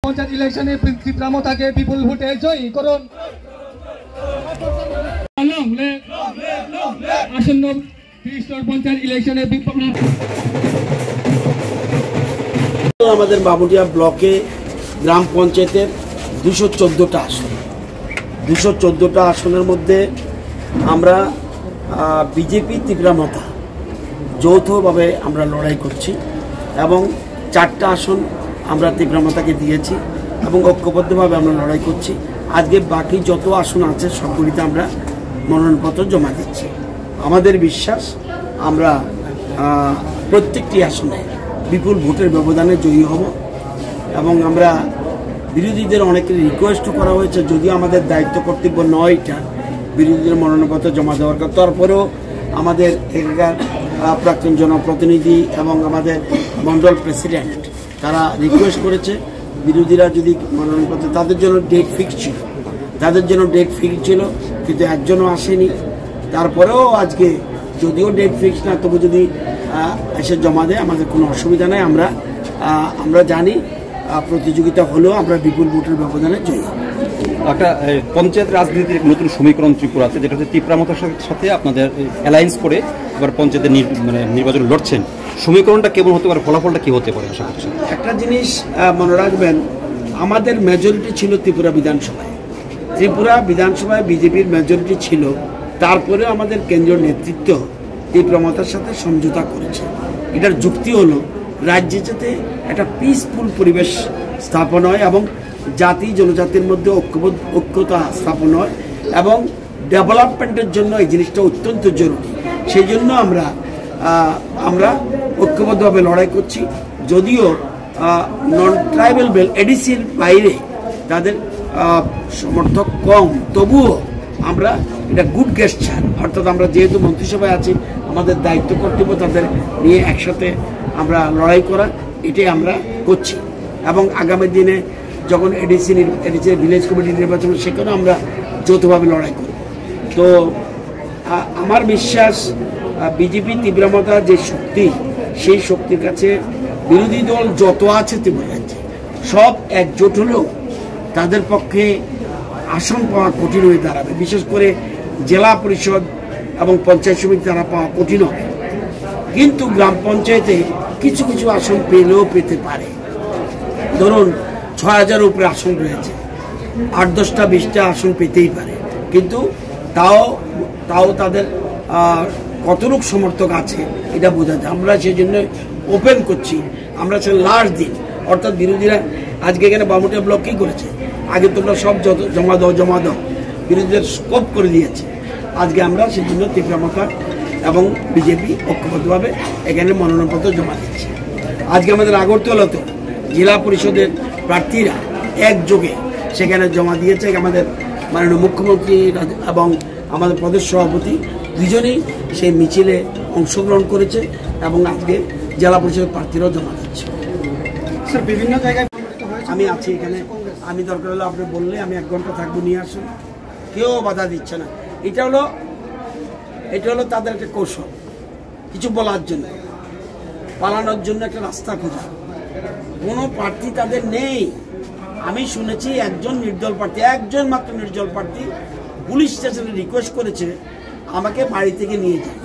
পঞ্চায়েত ইলেকশনে ত্রিপুরামতাকে বিপুল ভোটে জয়ী করুন। আসন্ন পঞ্চায়েত ইলেকশনে আমাদের বাবুটিয়া ব্লকে গ্রাম পঞ্চায়েতের 214টা আসন, 214টা আসনের মধ্যে আমরা বিজেপি ত্রিপুরামতা যৌথভাবে আমরা লড়াই করছি এবং 4টা আসন আমরা ত্রিপুরামতাকে দিয়েছি এবং ঐক্যবদ্ধভাবে আমরা লড়াই করছি। আজকে বাকি যত আসন আছে সবগুলিতে আমরা মনোনয়নপত্র জমা দিচ্ছি। আমাদের বিশ্বাস আমরা প্রত্যেকটি আসনে বিপুল ভোটের ব্যবধানে জয়ী হব এবং আমরা বিরোধীদের অনেকের রিকোয়েস্টও করা হয়েছে, যদিও আমাদের দায়িত্ব কর্তব্য নয় এটা বিরোধীদের মনোনয়নপত্র জমা দেওয়ার কথা, তারপরেও আমাদের এখানকার প্রাক্তন জনপ্রতিনিধি এবং আমাদের মন্ডল প্রেসিডেন্ট তারা রিকোয়েস্ট করেছে বিরোধীরা যদি মনোনয়নপত্র, তাদের জন্য ডেট ফিক্স ছিল কিন্তু একজনও আসেনি। তারপরেও আজকে যদিও ডেট ফিক্স না, তবু যদি এসে জমা দেয় আমাদের কোনো অসুবিধা নেই। আমরা জানি প্রতিযোগিতা হলেও আমরা বিপুল ভোটের ব্যবধানে জয়ী। একটা পঞ্চায়েত রাজনীতির নতুন সমীকরণ ত্রিপুরাতে, যেটা হচ্ছে ত্রিপুরামতার সাথে আপনাদের অ্যালায়েন্স করে এবার পঞ্চায়েতের নির্বাচন লড়ছেন, সমীকরণটা কেমন হতে পারে, ফলাফলটা কি হতে পারে? একটা জিনিস মনে রাখবেন, আমাদের মেজরিটি ছিল ত্রিপুরা বিধানসভায় বিজেপির মেজরিটি ছিল, তারপরে আমাদের কেন্দ্রীয় নেতৃত্ব ত্রিপুরামতার সাথে সমঝোতা করেছে। এটার যুক্তি হলো রাজ্যে যাতে একটা পিসফুল পরিবেশ স্থাপন হয় এবং জাতি জনজাতির মধ্যে ঐক্যতা স্থাপন হয় এবং ডেভেলপমেন্টের জন্য এই জিনিসটা অত্যন্ত জরুরি। সেই জন্য আমরা ঐক্যবদ্ধভাবে লড়াই করছি। যদিও নন ট্রাইবাল বেল্ট এডিসির বাইরে তাদের সমর্থক কম, তবুও আমরা এটা গুড গেস্টার, অর্থাৎ আমরা যেহেতু মন্ত্রিসভায় আছি আমাদের দায়িত্ব কর্তব্য তাদের নিয়ে একসাথে আমরা লড়াই করা, এটাই আমরা করছি। এবং আগামী দিনে যখন এডিসি ভিলেজ কমিটি নির্বাচন সেখানেও আমরা যৌথভাবে লড়াই করব। তো আমার বিশ্বাস বিজেপি ত্রিপুরামতা যে শক্তি, সেই শক্তির কাছে বিরোধী দল যত আছে ত্রিপুরা রাজ্যে সব একজোট হলেও তাদের পক্ষে আসন পাওয়া কঠিন হয়ে দাঁড়াবে। বিশেষ করে জেলা পরিষদ এবং পঞ্চায়েত সমিতি তারা পাওয়া কঠিন হবে, কিন্তু গ্রাম পঞ্চায়েতে কিছু কিছু আসন পেলেও পেতে পারে। ধরুন 6000 উপরে আসন রয়েছে, 8-10টা 20টা আসন পেতেই পারে, কিন্তু তাও তাদের কতটুকু সমর্থক আছে এটা বোঝা যায়। আমরা সেই জন্য ওপেন করছি, আমরা সে লাস্ট দিন, অর্থাৎ বিরোধীরা আজকে এখানে বামুটিয়া ব্লক কী করেছে, আগে তোমরা সব জমা দাও, বিরোধীদের স্কোপ করে দিয়েছে। আজকে আমরা সেই জন্য ত্রিপুরামতা এবং বিজেপি ঐক্যবদ্ধভাবে এখানে মনোনয়নপত্র জমা দিচ্ছি। আজকে আমাদের আগরতলাতে জেলা পরিষদের প্রার্থীরা একযোগে সেখানে জমা দিয়েছে। আমাদের মাননীয় মুখ্যমন্ত্রী এবং আমাদের প্রদেশ সভাপতি দুজনেই সেই মিছিলে অংশগ্রহণ করেছে এবং আজকে জেলা পরিষদের প্রার্থীরাও জমা দিচ্ছে। স্যার, বিভিন্ন জায়গায় আমি আছি এখানে, আমি দরকার হলে আপনি বললে আমি 1 ঘন্টা থাকবো, নিয়ে আসুন, কেউ বাধা দিচ্ছে না। এটা হলো তাদের একটা কৌশল, কিছু বলার জন্য, পালানোর জন্য একটা রাস্তা খোঁজা। কোনো প্রার্থী তাদের নেই। আমি শুনেছি একজন মাত্র নির্দল প্রার্থী পুলিশ স্টেশনে রিকোয়েস্ট করেছে আমাকে বাড়ি থেকে নিয়ে যায়।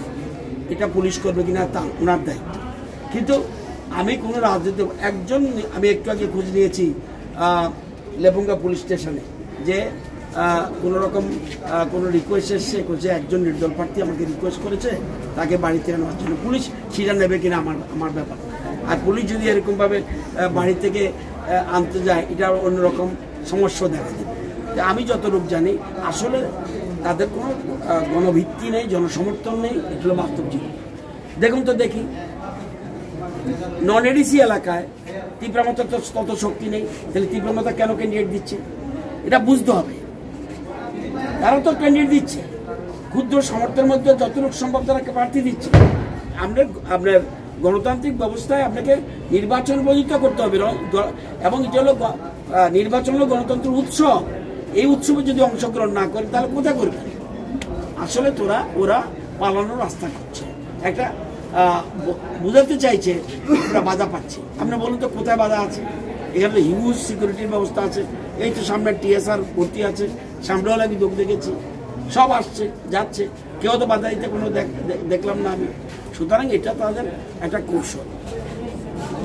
এটা পুলিশ করবে কিনা তা ওনার দায়িত্ব, কিন্তু আমি কোনো রাজনীতি আমি একটু আগে খোঁজ নিয়েছি লেবুঙ্গা পুলিশ স্টেশনে যে কোনো রকম কোনো রিকোয়েস্ট এসছে, করছে একজন নির্দল প্রার্থী আমাকে রিকোয়েস্ট করেছে তাকে বাড়িতে নেওয়ার জন্য। পুলিশ সেটা নেবে কিনা আমার ব্যাপার। আর পুলিশ যদি এরকমভাবে বাড়ি থেকে আনতে যায়, এটা অন্যরকম সমস্যা দেখা দেবে। আমি যতটুকু জানি আসলে তাদের কোনো গণভিত্তি নেই, জনসমর্থন নেই, এটা হলো বাস্তব জীবন। দেখুন তো, দেখি নন এডিসি এলাকায় ত্রিপুরামতার তো তত শক্তি নেই, তাহলে ত্রিপুরামতা কেন ক্যান্ডিডেট দিচ্ছে এটা বুঝতে হবে। তারা তো ক্যান্ডিডেট দিচ্ছে, ক্ষুদ্র সমর্থনের মধ্যে যতটুকু সম্ভব তারা প্রার্থী দিচ্ছে। আপনার গণতান্ত্রিক ব্যবস্থায় আপনাকে নির্বাচন বর্ধিত করতে হবে এবং এটা হলো নির্বাচন হলো গণতন্ত্রের উৎসব। এই উৎসবে যদি অংশগ্রহণ না করে তাহলে কোথায় করবে? আসলে ওরা পালানোর রাস্তা করছে, একটা বুঝাতে চাইছে আমরা বাধা পাচ্ছি। আপনি বলুন তো কোথায় বাধা আছে? এখানে হিউজ সিকিউরিটির ব্যবস্থা আছে। এই তো সামনে টিএসআর ভর্তি আছে, সামনে হলে আমি লোক দেখেছি, সব আসছে যাচ্ছে, কেউ তো বাধা দিতে কোনো দেখলাম না আমি। সুতরাং এটা তাদের একটা কৌশল।